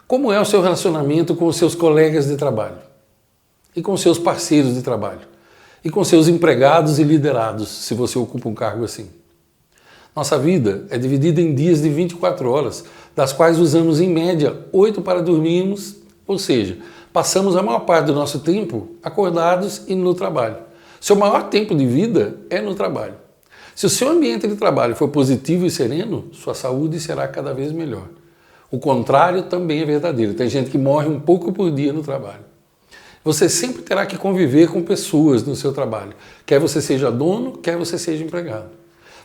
Como é o seu relacionamento com os seus colegas de trabalho? E com os seus parceiros de trabalho? E com seus empregados e liderados, se você ocupa um cargo assim? Nossa vida é dividida em dias de 24 horas, das quais usamos em média 8 para dormirmos, ou seja, passamos a maior parte do nosso tempo acordados e no trabalho. Seu maior tempo de vida é no trabalho. Se o seu ambiente de trabalho for positivo e sereno, sua saúde será cada vez melhor. O contrário também é verdadeiro. Tem gente que morre um pouco por dia no trabalho. Você sempre terá que conviver com pessoas no seu trabalho, quer você seja dono, quer você seja empregado.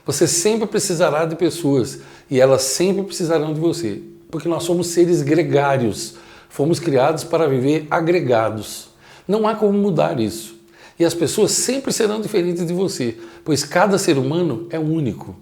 Você sempre precisará de pessoas e elas sempre precisarão de você, porque nós somos seres gregários, fomos criados para viver agregados. Não há como mudar isso. E as pessoas sempre serão diferentes de você, pois cada ser humano é único.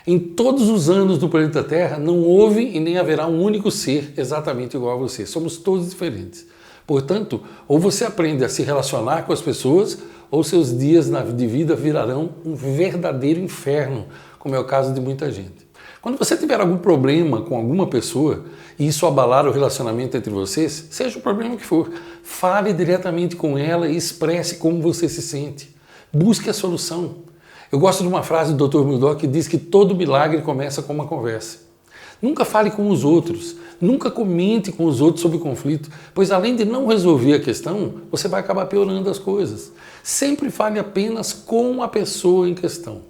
Em todos os anos do planeta Terra não houve e nem haverá um único ser exatamente igual a você. Somos todos diferentes. Portanto, ou você aprende a se relacionar com as pessoas, ou seus dias de vida virarão um verdadeiro inferno, como é o caso de muita gente. Quando você tiver algum problema com alguma pessoa e isso abalar o relacionamento entre vocês, seja o problema que for, fale diretamente com ela e expresse como você se sente. Busque a solução. Eu gosto de uma frase do Dr. Murdock que diz que todo milagre começa com uma conversa. Nunca fale com os outros, nunca comente com os outros sobre o conflito, pois além de não resolver a questão, você vai acabar piorando as coisas. Sempre fale apenas com a pessoa em questão.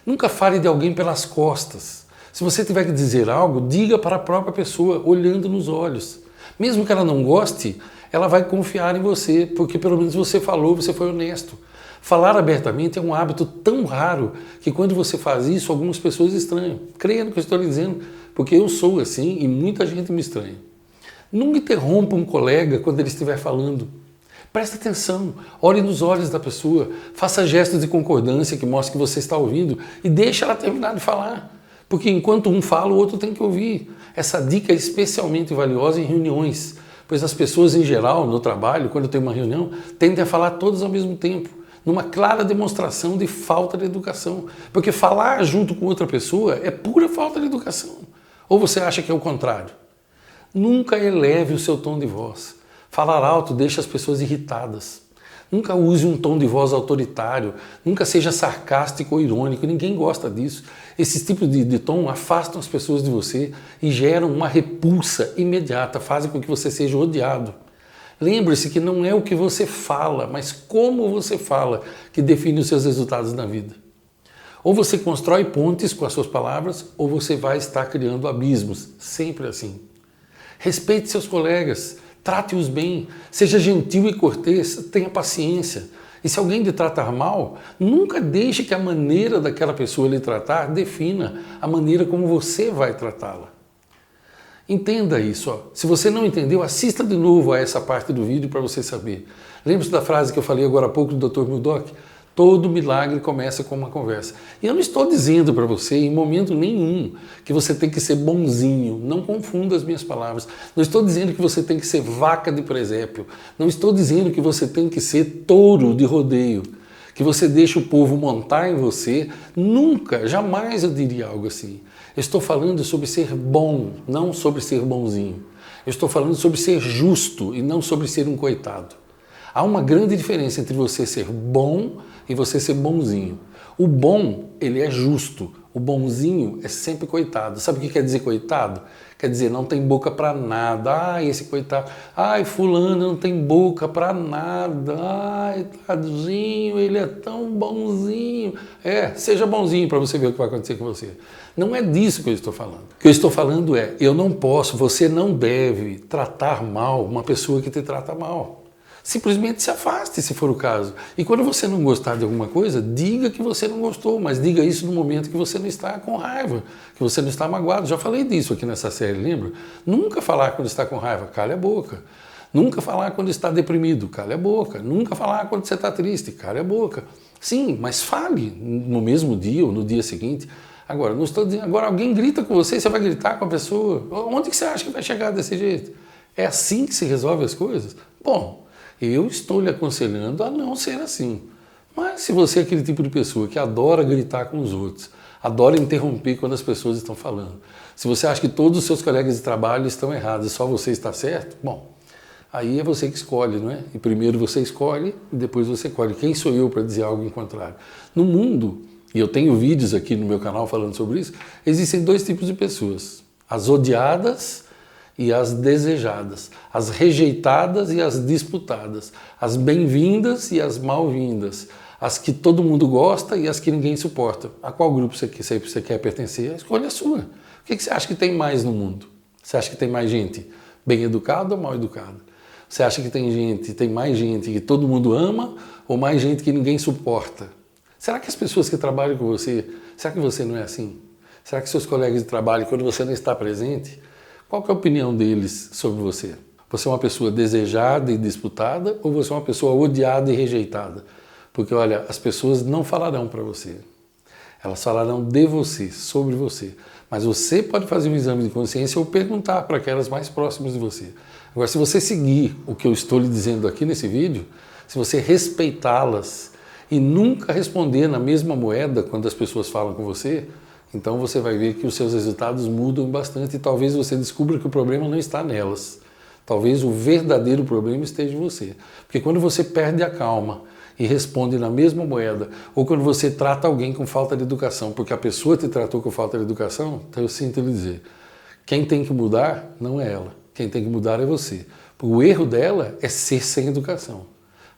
Nunca fale de alguém pelas costas. Se você tiver que dizer algo, diga para a própria pessoa, olhando nos olhos. Mesmo que ela não goste, ela vai confiar em você, porque pelo menos você falou, você foi honesto. Falar abertamente é um hábito tão raro que quando você faz isso, algumas pessoas estranham. Creia no que eu estou lhe dizendo, porque eu sou assim e muita gente me estranha. Nunca interrompa um colega quando ele estiver falando. Preste atenção, olhe nos olhos da pessoa, faça gestos de concordância que mostrem que você está ouvindo e deixe ela terminar de falar. Porque enquanto um fala, o outro tem que ouvir. Essa dica é especialmente valiosa em reuniões, pois as pessoas em geral, no trabalho, quando tem uma reunião, tendem a falar todas ao mesmo tempo, numa clara demonstração de falta de educação. Porque falar junto com outra pessoa é pura falta de educação. Ou você acha que é o contrário? Nunca eleve o seu tom de voz. Falar alto deixa as pessoas irritadas. Nunca use um tom de voz autoritário, nunca seja sarcástico ou irônico, ninguém gosta disso. Esses tipos de tom afastam as pessoas de você e geram uma repulsa imediata, fazem com que você seja odiado. Lembre-se que não é o que você fala, mas como você fala que define os seus resultados na vida. Ou você constrói pontes com as suas palavras, ou você vai estar criando abismos, sempre assim. Respeite seus colegas. Trate-os bem, seja gentil e cortês, tenha paciência. E se alguém lhe tratar mal, nunca deixe que a maneira daquela pessoa lhe tratar defina a maneira como você vai tratá-la. Entenda isso. Ó. Se você não entendeu, assista de novo a essa parte do vídeo para você saber. Lembre-se da frase que eu falei agora há pouco do Dr. Murdock? Todo milagre começa com uma conversa. E eu não estou dizendo para você, em momento nenhum, que você tem que ser bonzinho. Não confunda as minhas palavras. Não estou dizendo que você tem que ser vaca de presépio. Não estou dizendo que você tem que ser touro de rodeio. Que você deixa o povo montar em você. Nunca, jamais eu diria algo assim. Eu estou falando sobre ser bom, não sobre ser bonzinho. Eu estou falando sobre ser justo e não sobre ser um coitado. Há uma grande diferença entre você ser bom e você ser bonzinho. O bom, ele é justo. O bonzinho é sempre coitado. Sabe o que quer dizer coitado? Quer dizer, não tem boca para nada. Ai, esse coitado. Ai, fulano não tem boca para nada. Ai, tadinho, ele é tão bonzinho. Seja bonzinho para você ver o que vai acontecer com você. Não é disso que eu estou falando. O que eu estou falando é, eu não posso, você não deve tratar mal uma pessoa que te trata mal. Simplesmente se afaste, se for o caso. E quando você não gostar de alguma coisa, diga que você não gostou, mas diga isso no momento que você não está com raiva, que você não está magoado. Já falei disso aqui nessa série, lembra? Nunca falar quando está com raiva, cale a boca. Nunca falar quando está deprimido, cale a boca. Nunca falar quando você está triste, cale a boca. Sim, mas fale no mesmo dia ou no dia seguinte. Agora, não estou dizendo, agora alguém grita com você, você vai gritar com a pessoa. Onde que você acha que vai chegar desse jeito? É assim que se resolve as coisas? Bom, eu estou lhe aconselhando a não ser assim. Mas se você é aquele tipo de pessoa que adora gritar com os outros, adora interromper quando as pessoas estão falando. Se você acha que todos os seus colegas de trabalho estão errados e só você está certo, bom, aí é você que escolhe, não é? E primeiro você escolhe e depois você escolhe. Quem sou eu para dizer algo em contrário? No mundo, e eu tenho vídeos aqui no meu canal falando sobre isso, existem dois tipos de pessoas. As odiadas e as desejadas. As rejeitadas e as disputadas. As bem-vindas e as mal-vindas. As que todo mundo gosta e as que ninguém suporta. A qual grupo você quer pertencer? A escolha é sua. O que você acha que tem mais no mundo? Você acha que tem mais gente bem educada ou mal educada? Você acha que tem mais gente que todo mundo ama ou mais gente que ninguém suporta? Será que as pessoas que trabalham com você, será que você não é assim? Será que seus colegas de trabalho, quando você não está presente, qual que é a opinião deles sobre você? Você é uma pessoa desejada e disputada ou você é uma pessoa odiada e rejeitada? Porque, olha, as pessoas não falarão para você. Elas falarão de você, sobre você. Mas você pode fazer um exame de consciência ou perguntar para aquelas mais próximas de você. Agora, se você seguir o que eu estou lhe dizendo aqui nesse vídeo, se você respeitá-las e nunca responder na mesma moeda quando as pessoas falam com você, então você vai ver que os seus resultados mudam bastante e talvez você descubra que o problema não está nelas. Talvez o verdadeiro problema esteja em você. Porque quando você perde a calma e responde na mesma moeda, ou quando você trata alguém com falta de educação, porque a pessoa te tratou com falta de educação, então eu sinto lhe dizer, quem tem que mudar não é ela, quem tem que mudar é você. O erro dela é ser sem educação.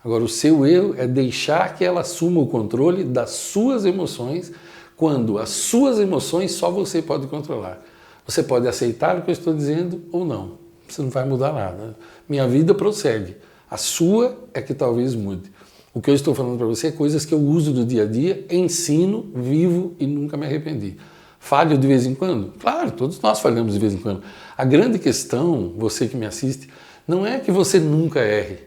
Agora, o seu erro é deixar que ela assuma o controle das suas emoções, quando as suas emoções só você pode controlar. Você pode aceitar o que eu estou dizendo ou não. Você não vai mudar nada. Minha vida prossegue. A sua é que talvez mude. O que eu estou falando para você é coisas que eu uso no dia a dia, ensino, vivo e nunca me arrependi. Falho de vez em quando? Claro, todos nós falhamos de vez em quando. A grande questão, você que me assiste, não é que você nunca erre.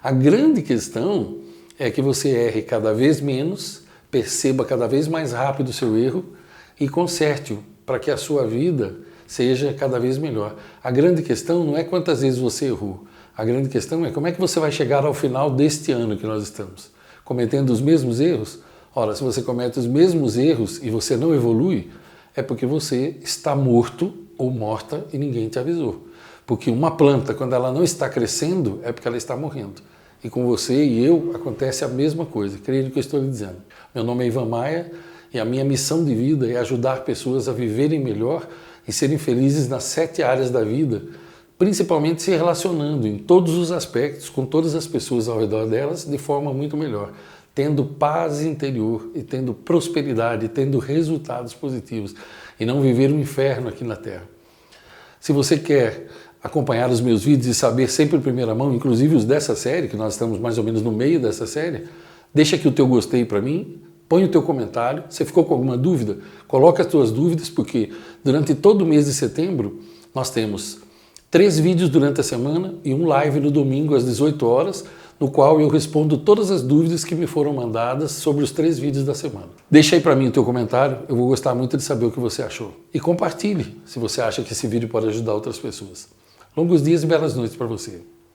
A grande questão é que você erre cada vez menos, perceba cada vez mais rápido o seu erro e conserte-o para que a sua vida seja cada vez melhor. A grande questão não é quantas vezes você errou. A grande questão é como é que você vai chegar ao final deste ano que nós estamos. Cometendo os mesmos erros? Ora, se você comete os mesmos erros e você não evolui, é porque você está morto ou morta e ninguém te avisou. Porque uma planta, quando ela não está crescendo, é porque ela está morrendo. E com você e eu acontece a mesma coisa, creio no que eu estou lhe dizendo. Meu nome é Ivan Maia e a minha missão de vida é ajudar pessoas a viverem melhor e serem felizes nas 7 áreas da vida, principalmente se relacionando em todos os aspectos com todas as pessoas ao redor delas de forma muito melhor, tendo paz interior e tendo prosperidade, tendo resultados positivos e não viver um inferno aqui na Terra. Se você quer acompanhar os meus vídeos e saber sempre em primeira mão, inclusive os dessa série, que nós estamos mais ou menos no meio dessa série, deixa aqui o teu gostei para mim, põe o teu comentário, você ficou com alguma dúvida? Coloca as tuas dúvidas, porque durante todo o mês de setembro nós temos 3 vídeos durante a semana e um live no domingo às 18 horas, no qual eu respondo todas as dúvidas que me foram mandadas sobre os 3 vídeos da semana. Deixa aí para mim o teu comentário, eu vou gostar muito de saber o que você achou. E compartilhe, se você acha que esse vídeo pode ajudar outras pessoas. Longos dias e belas noites para você.